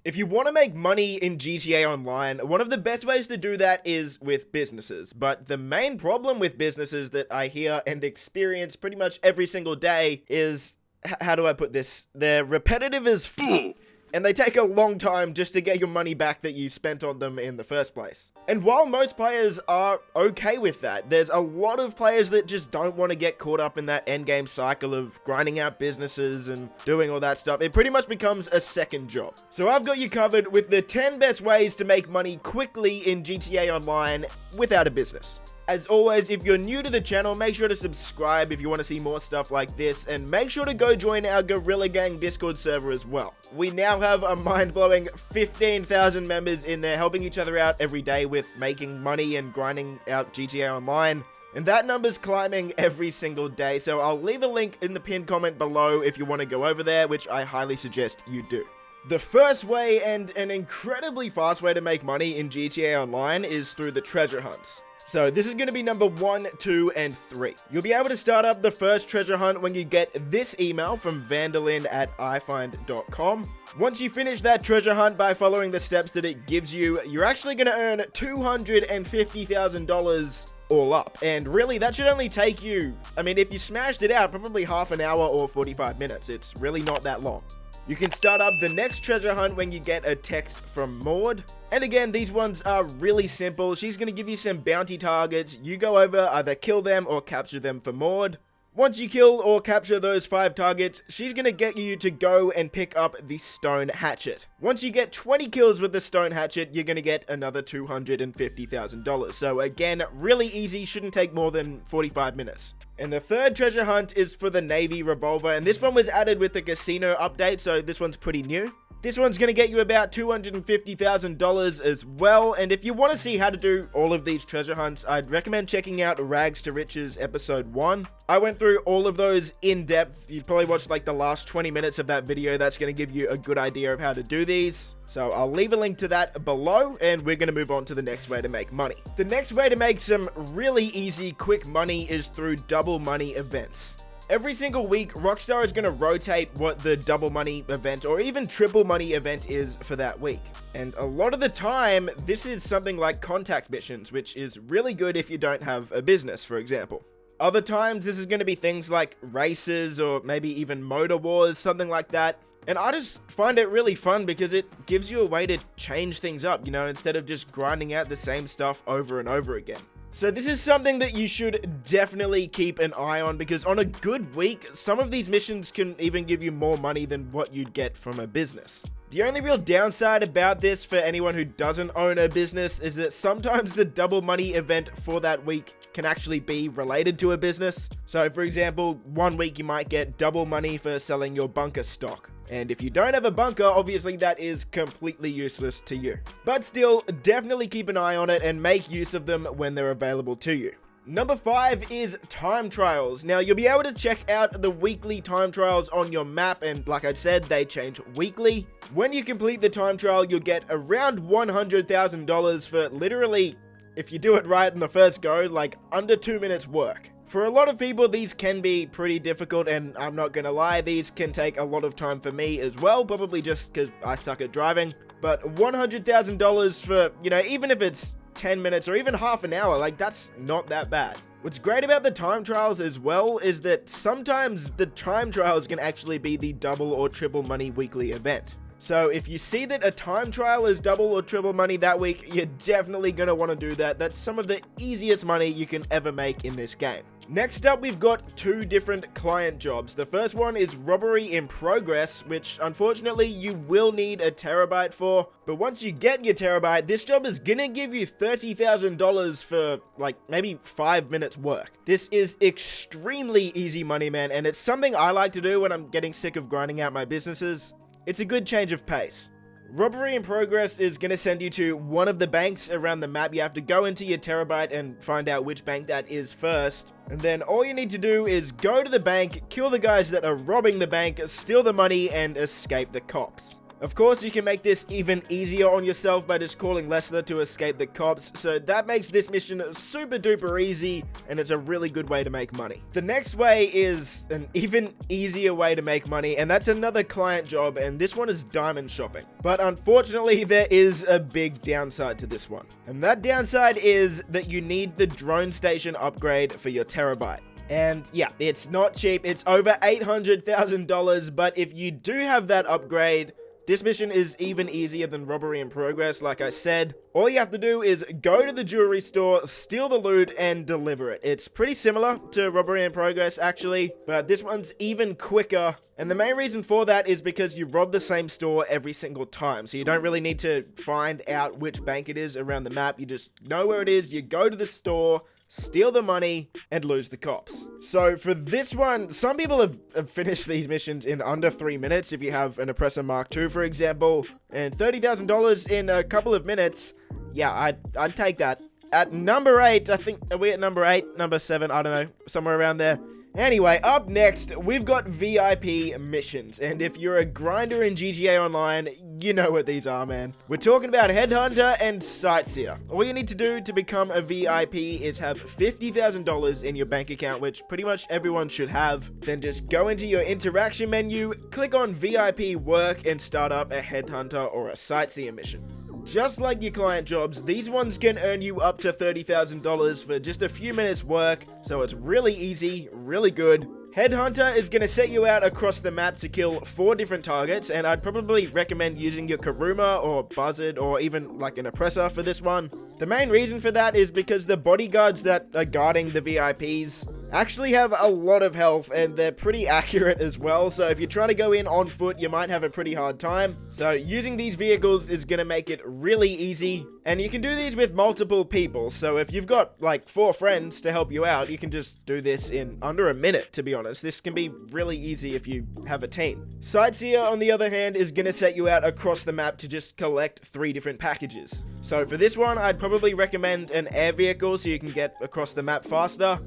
If you want to make money in GTA Online, one of the best ways to do that is with businesses. But the main problem with businesses that I hear and experience pretty much every single day is, how do I put this? They're repetitive as f***. And they take a long time just to get your money back that you spent on them in the first place. And while most players are okay with that, there's a lot of players that just don't want to get caught up in that endgame cycle of grinding out businesses and doing all that stuff. It pretty much becomes a second job. So I've got you covered with the 10 best ways to make money quickly in GTA Online without a business. As always, if you're new to the channel, make sure to subscribe if you want to see more stuff like this, and make sure to go join our Gorilla Gang Discord server as well. We now have a mind-blowing 15,000 members in there, helping each other out every day with making money and grinding out GTA Online. And that number's climbing every single day, so I'll leave a link in the pinned comment below if you want to go over there, which I highly suggest you do. The first way, and an incredibly fast way to make money in GTA Online, is through the treasure hunts. So this is going to be number 1, 2, and 3. You'll be able to start up the first treasure hunt when you get this email from vandalin@ifind.com. Once you finish that treasure hunt by following the steps that it gives you, you're actually going to earn $250,000 all up. And really, that should only take you, I mean, if you smashed it out, probably half an hour or 45 minutes. It's really not that long. You can start up the next treasure hunt when you get a text from Maud. And again, these ones are really simple. She's going to give you some bounty targets. You go over, either kill them or capture them for Maud. Once you kill or capture those 5 targets, she's going to get you to go and pick up the stone hatchet. Once you get 20 kills with the stone hatchet, you're going to get another $250,000. So again, really easy, shouldn't take more than 45 minutes. And the third treasure hunt is for the Navy revolver, and this one was added with the casino update, so this one's pretty new. This one's going to get you about $250,000 as well, and if you want to see how to do all of these treasure hunts, I'd recommend checking out Rags to Riches episode 1. I went through all of those in depth. You probably watched like the last 20 minutes of that video. That's going to give you a good idea of how to do these. So I'll leave a link to that below, and we're going to move on to the next way to make money. The next way to make some really easy, quick money is through double money events. Every single week, Rockstar is going to rotate what the double money event or even triple money event is for that week. And a lot of the time, this is something like contact missions, which is really good if you don't have a business, for example. Other times, this is going to be things like races or maybe even motor wars, something like that. And I just find it really fun because it gives you a way to change things up, you know, instead of just grinding out the same stuff over and over again. So this is something that you should definitely keep an eye on, because on a good week, some of these missions can even give you more money than what you'd get from a business. The only real downside about this for anyone who doesn't own a business is that sometimes the double money event for that week can actually be related to a business. So for example, one week you might get double money for selling your bunker stock. And if you don't have a bunker, obviously that is completely useless to you. But still, definitely keep an eye on it and make use of them when they're available to you. Number 5 is time trials. Now, you'll be able to check out the weekly time trials on your map, and like I said, they change weekly. When you complete the time trial, you'll get around $100,000 for literally, if you do it right in the first go, like under 2 minutes work. For a lot of people, these can be pretty difficult, and I'm not gonna lie, these can take a lot of time for me as well, probably just because I suck at driving. But $100,000 for, you know, even if it's 10 minutes or even half an hour, like that's not that bad. What's great about the time trials as well is that sometimes the time trials can actually be the double or triple money weekly event. So if you see that a time trial is double or triple money that week, you're definitely going to want to do that. That's some of the easiest money you can ever make in this game. Next up, we've got 2 different client jobs. The first one is robbery in progress, which unfortunately you will need a terabyte for. But once you get your terabyte, this job is going to give you $30,000 for like maybe 5 minutes work. This is extremely easy money, man, and it's something I like to do when I'm getting sick of grinding out my businesses. It's a good change of pace. Robbery in progress is going to send you to one of the banks around the map. You have to go into your terabyte and find out which bank that is first. And then all you need to do is go to the bank, kill the guys that are robbing the bank, steal the money, and escape the cops. Of course, you can make this even easier on yourself by just calling Lester to escape the cops, so that makes this mission super duper easy, and it's a really good way to make money. The next way is an even easier way to make money, and that's another client job, and this one is diamond shopping. But unfortunately, there is a big downside to this one. And that downside is that you need the drone station upgrade for your terabyte. And yeah, it's not cheap, it's over $800,000, but if you do have that upgrade, this mission is even easier than robbery in progress, like I said. All you have to do is go to the jewelry store, steal the loot, and deliver it. It's pretty similar to robbery in progress, actually, but this one's even quicker. And the main reason for that is because you rob the same store every single time, so you don't really need to find out which bank it is around the map. You just know where it is, you go to the store, steal the money, and lose the cops. So for this one, some people have finished these missions in under 3 minutes if you have an Oppressor Mark II, for example, and $30,000 in a couple of minutes. Yeah, I'd take that. At number 8, I think, are we at number 8? Number 7, I don't know, somewhere around there. Anyway, up next, we've got VIP missions, and if you're a grinder in GTA Online, you know what these are, man. We're talking about Headhunter and Sightseer. All you need to do to become a VIP is have $50,000 in your bank account, which pretty much everyone should have. Then just go into your interaction menu, click on VIP work, and start up a Headhunter or a Sightseer mission. Just like your client jobs, these ones can earn you up to $30,000 for just a few minutes work, so it's really easy, really good. Headhunter is going to set you out across the map to kill 4 different targets, and I'd probably recommend using your Karuma or Buzzard or even like an Oppressor for this one. The main reason for that is because the bodyguards that are guarding the VIPs actually have a lot of health, and they're pretty accurate as well, so if you're trying to go in on foot, you might have a pretty hard time. So using these vehicles is going to make it really easy, and you can do these with multiple people, so if you've got like 4 friends to help you out, you can just do this in under a minute, to be honest. This can be really easy if you have a team. Sightseer, on the other hand, is going to set you out across the map to just collect 3 different packages. So for this one, I'd probably recommend an air vehicle so you can get across the map faster.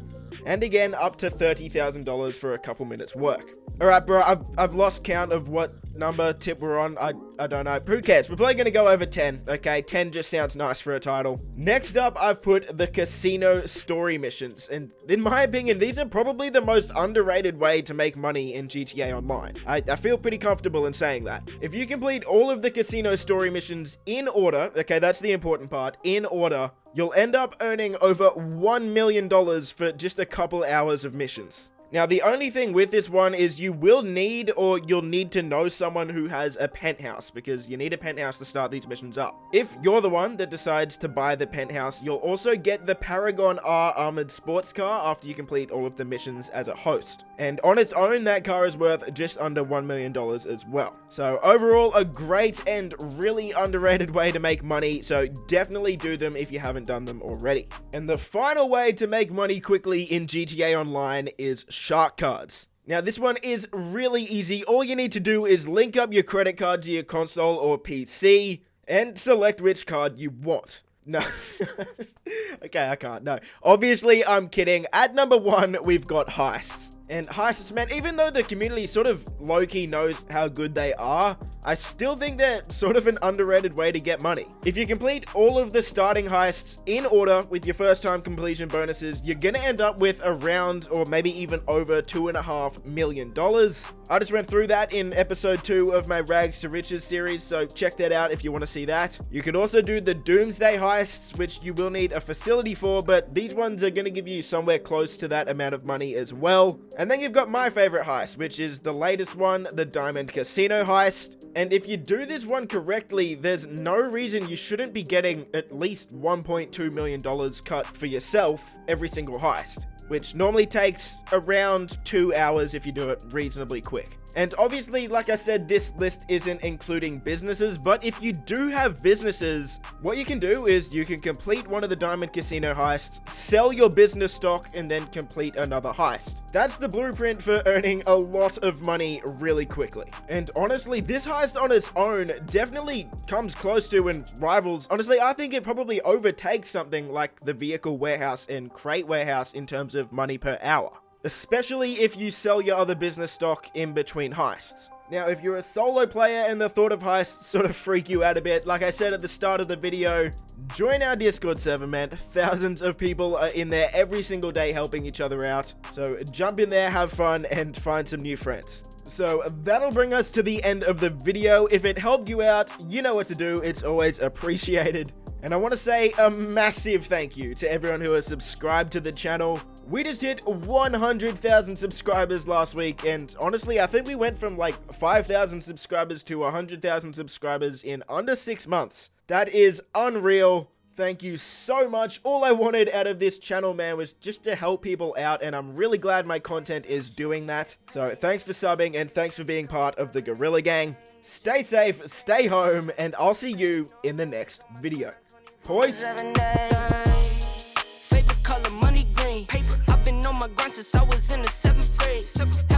And again, up to $30,000 for a couple minutes work. Alright, bro, I've lost count of what number tip we're on. I don't know. Who cares? We're probably going to go over 10, okay? 10 just sounds nice for a title. Next up, I've put the casino story missions. And in my opinion, these are probably the most underrated way to make money in GTA Online. I feel pretty comfortable in saying that. If you complete all of the casino story missions in order, okay, that's the important part, in order, you'll end up earning over $1 million for just a couple hours of missions. Now, the only thing with this one is you'll need to know someone who has a penthouse, because you need a penthouse to start these missions up. If you're the one that decides to buy the penthouse, you'll also get the Paragon R armored sports car after you complete all of the missions as a host. And on its own, that car is worth just under $1 million as well. So overall, a great and really underrated way to make money, so definitely do them if you haven't done them already. And the final way to make money quickly in GTA Online is shark cards. Now, this one is really easy. All you need to do is link up your credit card to your console or PC and select which card you want. No. Okay, I can't. No. Obviously, I'm kidding. At number 1, we've got Heists. And Heists, man, even though the community sort of low-key knows how good they are, I still think they're sort of an underrated way to get money. If you complete all of the starting heists in order with your first-time completion bonuses, you're gonna end up with around, or maybe even over $2.5 million. I just went through that in episode 2 of my Rags to Riches series, so check that out if you want to see that. You could also do the Doomsday heists, which you will need a facility for, but these ones are gonna give you somewhere close to that amount of money as well. And then you've got my favorite heist, which is the latest one, the Diamond Casino heist. And if you do this one correctly, there's no reason you shouldn't be getting at least $1.2 million cut for yourself every single heist, which normally takes around 2 hours if you do it reasonably quick. And obviously, like I said, this list isn't including businesses, but if you do have businesses, what you can do is you can complete one of the Diamond Casino heists, sell your business stock, and then complete another heist. That's the blueprint for earning a lot of money really quickly. And honestly, this heist on its own definitely comes close to and rivals. Honestly, I think it probably overtakes something like the Vehicle Warehouse and Crate Warehouse in terms of money per hour, especially if you sell your other business stock in between heists. Now, if you're a solo player and the thought of heists sort of freak you out a bit, like I said at the start of the video, join our Discord server, man. Thousands of people are in there every single day helping each other out. So jump in there, have fun, and find some new friends. So that'll bring us to the end of the video. If it helped you out, you know what to do. It's always appreciated. And I want to say a massive thank you to everyone who has subscribed to the channel. We just hit 100,000 subscribers last week, and honestly, I think we went from like 5,000 subscribers to 100,000 subscribers in under 6 months. That is unreal. Thank you so much. All I wanted out of this channel, man, was just to help people out, and I'm really glad my content is doing that. So thanks for subbing, and thanks for being part of the Gorilla Gang. Stay safe, stay home, and I'll see you in the next video. Peace. Favorite color, money green. Paper. I've been on my grind since I was in the 7th grade.